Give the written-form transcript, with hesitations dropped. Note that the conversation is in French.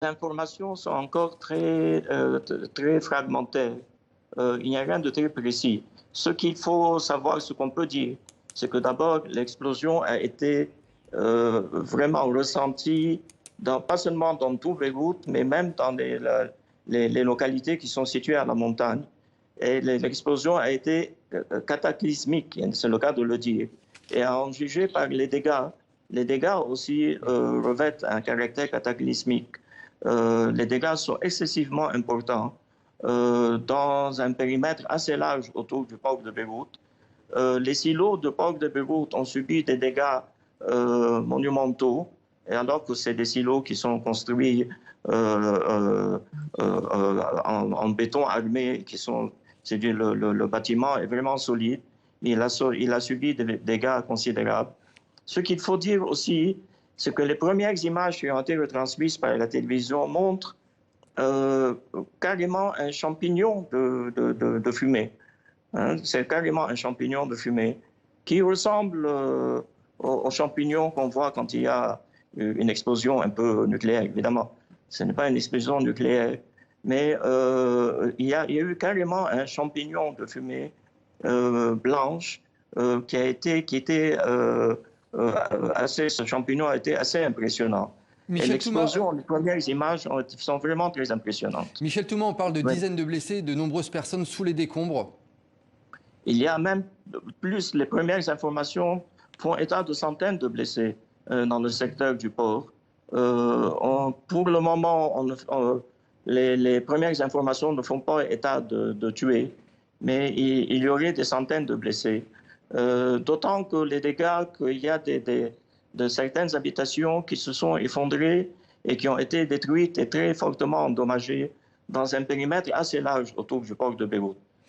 informations sont encore très fragmentaires. Il n'y a rien de très précis. Ce qu'il faut savoir, ce qu'on peut dire, c'est que d'abord, l'explosion a été vraiment ressentie, pas seulement dans tout Beyrouth, mais même dans les localités qui sont situées à la montagne. Et l'explosion a été cataclysmique, c'est le cas de le dire. Et à en juger par les dégâts aussi revêtent un caractère cataclysmique. Les dégâts sont excessivement importants dans un périmètre assez large autour du port de Beyrouth. Les silos de port de Beyrouth ont subi des dégâts monumentaux, et alors que c'est des silos qui sont construits en béton armé, le bâtiment est vraiment solide. Il a subi des dégâts considérables. Ce qu'il faut dire aussi, c'est que les premières images qui ont été retransmises par la télévision montrent carrément un champignon de fumée. Hein, c'est carrément un champignon de fumée qui ressemble aux champignons qu'on voit quand il y a une explosion un peu nucléaire, évidemment. Ce n'est pas une explosion nucléaire, mais il y a eu carrément un champignon de fumée blanche ce champignon a été assez impressionnant. Et l'explosion, les premières images sont vraiment très impressionnantes. Michel Touma, on parle de dizaines de blessés, de nombreuses personnes sous les décombres. Il y a même plus, les premières informations font état de centaines de blessés dans le secteur du port. Pour le moment, les premières informations ne font pas état de tués, mais il y aurait des centaines de blessés. D'autant que les dégâts, qu'il y a de certaines habitations qui se sont effondrées et qui ont été détruites et très fortement endommagées dans un périmètre assez large autour du port de Beyrouth.